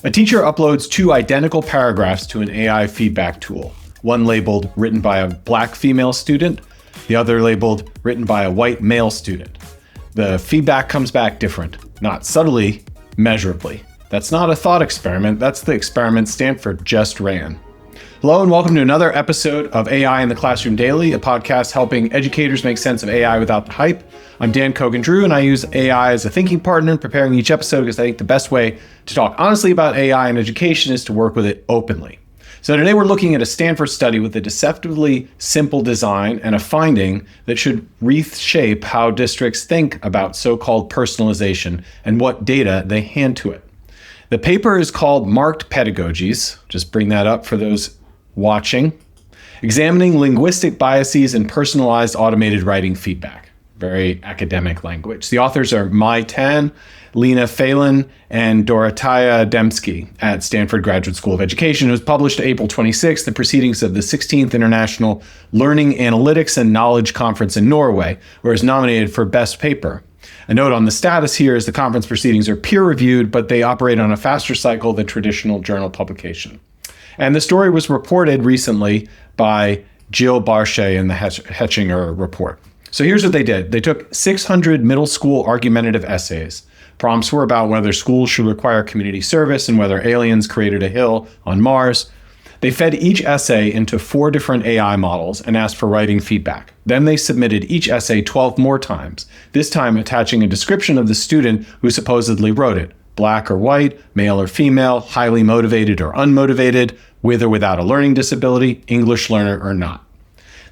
A teacher uploads two identical paragraphs to an AI feedback tool, one labeled written by a black female student, the other labeled written by a white male student. The feedback comes back different, not subtly, measurably. That's not a thought experiment, that's the experiment Stanford just ran. Hello and welcome to another episode of AI in the Classroom Daily, a podcast helping educators make sense of AI without the hype. I'm Cogan-Drew, and I use AI as a thinking partner in preparing each episode because I think the best way to talk honestly about AI in education is to work with it openly. So today we're looking at a Stanford study with a deceptively simple design and a finding that should reshape how districts think about so-called personalization and what data they hand to it. The paper is called Marked Pedagogies, just bring that up for those watching, examining linguistic biases in personalized automated writing feedback. Very academic language. The authors are Mai Tan, Lena Phelan, and Dorothea Dembski at Stanford Graduate School of Education. It was published April 26th, the proceedings of the 16th International Learning Analytics and Knowledge Conference in Norway, where it was nominated for Best Paper. A note on the status here is the conference proceedings are peer-reviewed, but they operate on a faster cycle than traditional journal publication. And the story was reported recently by Jill Barchet in the Hetchinger report. So here's what they did. They took 600 middle school argumentative essays. Prompts were about whether schools should require community service and whether aliens created a hill on Mars. They fed each essay into 4 different AI models and asked for writing feedback. Then they submitted each essay 12 more times, this time attaching a description of the student who supposedly wrote it. Black or white, male or female, highly motivated or unmotivated, with or without a learning disability, English learner or not.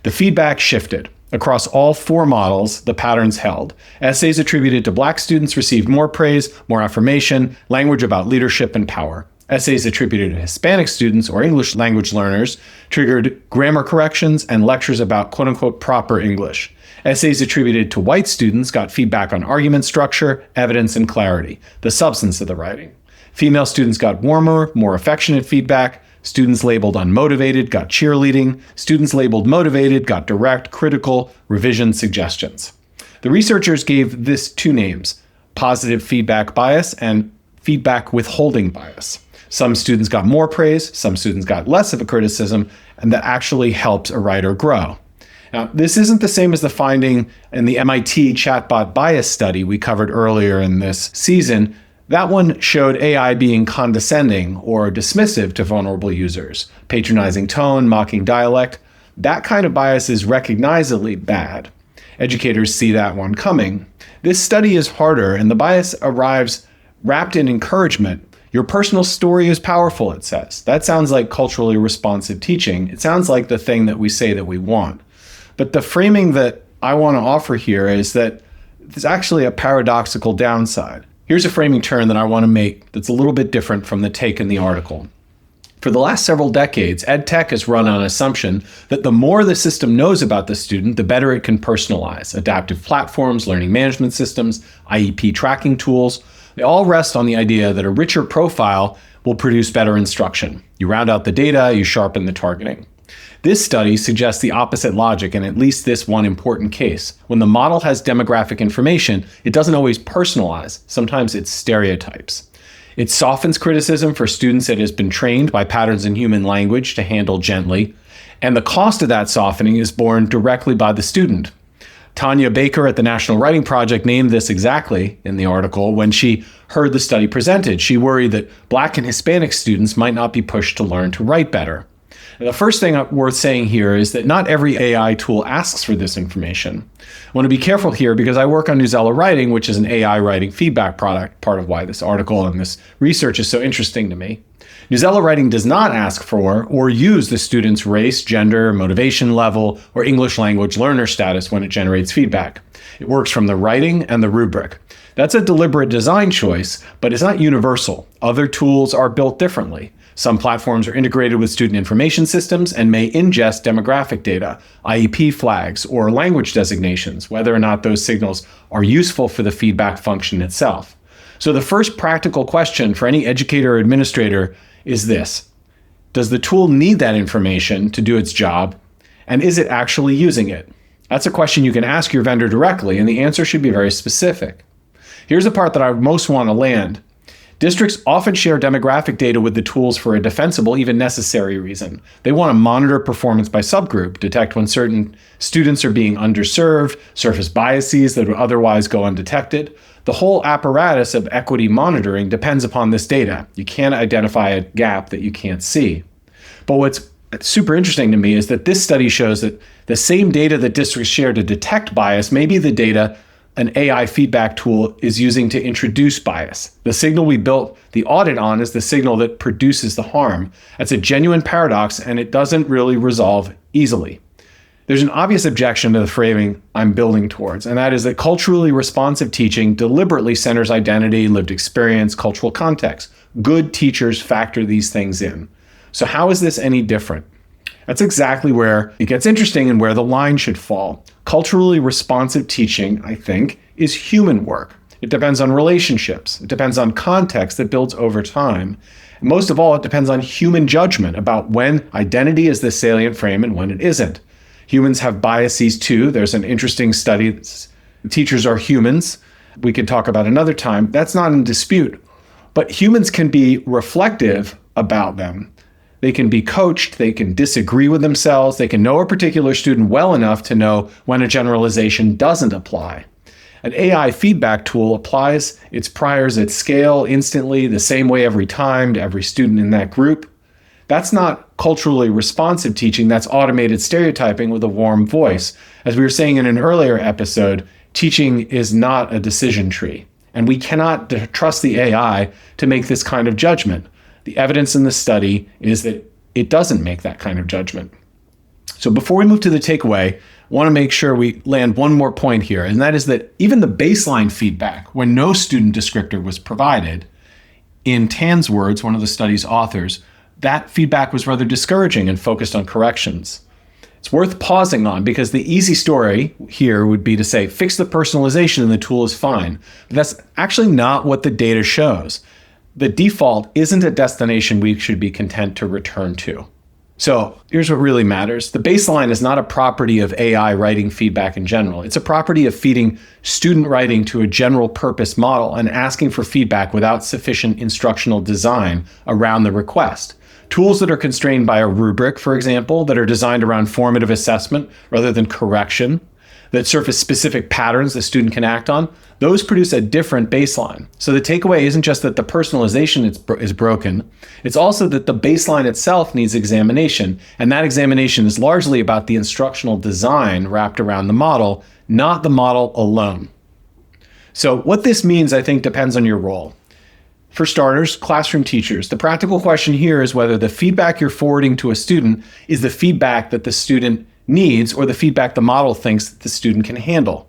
The feedback shifted. Across all 4 models, the patterns held. Essays attributed to Black students received more praise, more affirmation, language about leadership and power. Essays attributed to Hispanic students or English language learners triggered grammar corrections and lectures about quote-unquote proper English. Essays attributed to white students got feedback on argument structure, evidence, and clarity, the substance of the writing. Female students got warmer, more affectionate feedback. Students labeled unmotivated got cheerleading. Students labeled motivated got direct, critical, revision suggestions. The researchers gave this 2 names, positive feedback bias and feedback withholding bias. Some students got more praise, some students got less of a criticism, and that actually helped a writer grow. Now, this isn't the same as the finding in the MIT chatbot bias study we covered earlier in this season. That one showed AI being condescending or dismissive to vulnerable users, patronizing tone, mocking dialect. That kind of bias is recognizably bad. Educators see that one coming. This study is harder, and the bias arrives wrapped in encouragement. Your personal story is powerful, it says. That sounds like culturally responsive teaching. It sounds like the thing that we say that we want. But the framing that I want to offer here is that there's actually a paradoxical downside. Here's a framing turn that I want to make that's a little bit different from the take in the article. For the last several decades, ed tech has run on an assumption that the more the system knows about the student, the better it can personalize. Adaptive platforms, learning management systems, IEP tracking tools, they all rest on the idea that a richer profile will produce better instruction. You round out the data, you sharpen the targeting. This study suggests the opposite logic in at least this one important case. When the model has demographic information, it doesn't always personalize. Sometimes it's stereotypes. It softens criticism for students that has been trained by patterns in human language to handle gently, and the cost of that softening is borne directly by the student. Tanya Baker at the National Writing Project named this exactly in the article when she heard the study presented. She worried that Black and Hispanic students might not be pushed to learn to write better. The first thing worth saying here is that not every AI tool asks for this information. I want to be careful here because I work on Newsella Writing, which is an AI writing feedback product, part of why this article and this research is so interesting to me. Newsella Writing does not ask for or use the student's race, gender, motivation level, or English language learner status when it generates feedback. It works from the writing and the rubric. That's a deliberate design choice, but it's not universal. Other tools are built differently. Some platforms are integrated with student information systems and may ingest demographic data, IEP flags, or language designations, whether or not those signals are useful for the feedback function itself. So the first practical question for any educator or administrator is this: does the tool need that information to do its job? And is it actually using it? That's a question you can ask your vendor directly, and the answer should be very specific. Here's the part that I most want to land. Districts often share demographic data with the tools for a defensible, even necessary reason. They want to monitor performance by subgroup, detect when certain students are being underserved, surface biases that would otherwise go undetected. The whole apparatus of equity monitoring depends upon this data. You can't identify a gap that you can't see. But what's super interesting to me is that this study shows that the same data that districts share to detect bias may be the data an AI feedback tool is using to introduce bias. The signal we built the audit on is the signal that produces the harm. That's a genuine paradox, and it doesn't really resolve easily. There's an obvious objection to the framing I'm building towards, and that is that culturally responsive teaching deliberately centers identity, lived experience, cultural context. Good teachers factor these things in. So how is this any different? That's exactly where it gets interesting and where the line should fall. Culturally responsive teaching, I think, is human work. It depends on relationships. It depends on context that builds over time. And most of all, it depends on human judgment about when identity is the salient frame and when it isn't. Humans have biases too. There's an interesting study that teachers are humans. We could talk about another time. That's not in dispute. But humans can be reflective about them. They can be coached, they can disagree with themselves, they can know a particular student well enough to know when a generalization doesn't apply. An AI feedback tool applies its priors at scale instantly, the same way every time to every student in that group. That's not culturally responsive teaching, that's automated stereotyping with a warm voice. As we were saying in an earlier episode, teaching is not a decision tree, and we cannot trust the AI to make this kind of judgment. The evidence in the study is that it doesn't make that kind of judgment. So before we move to the takeaway, I want to make sure we land one more point here, and that is that even the baseline feedback, when no student descriptor was provided, in Tan's words, one of the study's authors, that feedback was rather discouraging and focused on corrections. It's worth pausing on because the easy story here would be to say, fix the personalization and the tool is fine. But that's actually not what the data shows. The default isn't a destination we should be content to return to. So here's what really matters. The baseline is not a property of AI writing feedback in general. It's a property of feeding student writing to a general purpose model and asking for feedback without sufficient instructional design around the request. Tools that are constrained by a rubric, for example, that are designed around formative assessment rather than correction, that surface specific patterns the student can act on, those produce a different baseline. So the takeaway isn't just that the personalization is broken, it's also that the baseline itself needs examination, and that examination is largely about the instructional design wrapped around the model, not the model alone. So what this means, I think, depends on your role. For starters, classroom teachers. The practical question here is whether the feedback you're forwarding to a student is the feedback that the student needs or the feedback the model thinks that the student can handle.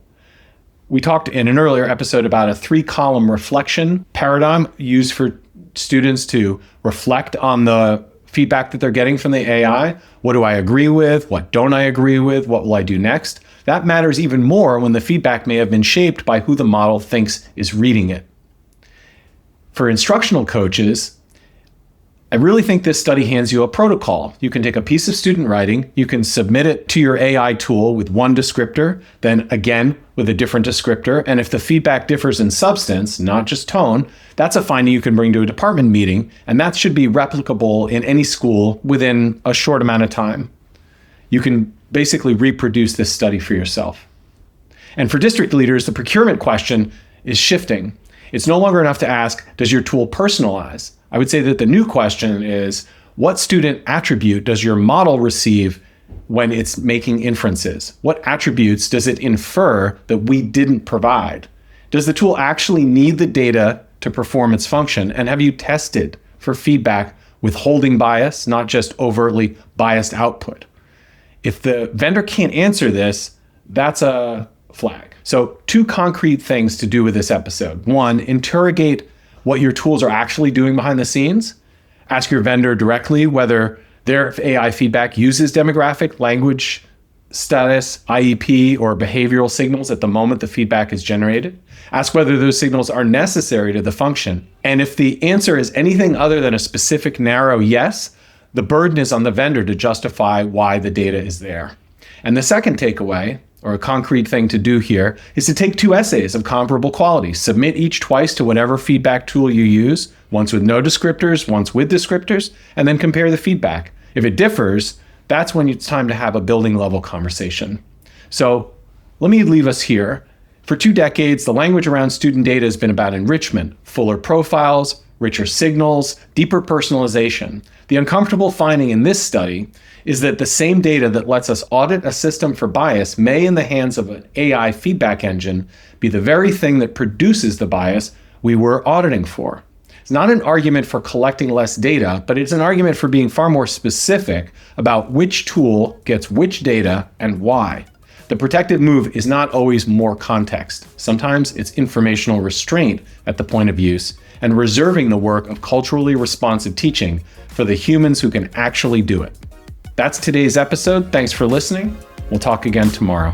We talked in an earlier episode about a 3-column reflection paradigm used for students to reflect on the feedback that they're getting from the AI. What do I agree with? What don't I agree with? What will I do next? That matters even more when the feedback may have been shaped by who the model thinks is reading it. For instructional coaches, I really think this study hands you a protocol. You can take a piece of student writing, you can submit it to your AI tool with one descriptor, then again with a different descriptor, and if the feedback differs in substance, not just tone, that's a finding you can bring to a department meeting, and that should be replicable in any school within a short amount of time. You can basically reproduce this study for yourself. And for district leaders, the procurement question is shifting. It's no longer enough to ask, does your tool personalize? I would say that the new question is, what student attribute does your model receive when it's making inferences? What attributes does it infer that we didn't provide? Does the tool actually need the data to perform its function? And have you tested for feedback with holding bias, not just overtly biased output? If the vendor can't answer this, that's a flag. So 2 concrete things to do with this episode. 1, interrogate what your tools are actually doing behind the scenes. Ask your vendor directly whether their AI feedback uses demographic, language, status, IEP, or behavioral signals at the moment the feedback is generated. Ask whether those signals are necessary to the function. And if the answer is anything other than a specific narrow yes, the burden is on the vendor to justify why the data is there. And the second takeaway, or a concrete thing to do here, is to take 2 essays of comparable quality, submit each twice to whatever feedback tool you use, once with no descriptors, once with descriptors, and then compare the feedback. If it differs, that's when it's time to have a building level conversation. So let me leave us here. For 2 decades, the language around student data has been about enrichment, fuller profiles, richer signals, deeper personalization. The uncomfortable finding in this study is that the same data that lets us audit a system for bias may, in the hands of an AI feedback engine, be the very thing that produces the bias we were auditing for. It's not an argument for collecting less data, but it's an argument for being far more specific about which tool gets which data and why. The protective move is not always more context. Sometimes it's informational restraint at the point of use and reserving the work of culturally responsive teaching for the humans who can actually do it. That's today's episode. Thanks for listening. We'll talk again tomorrow.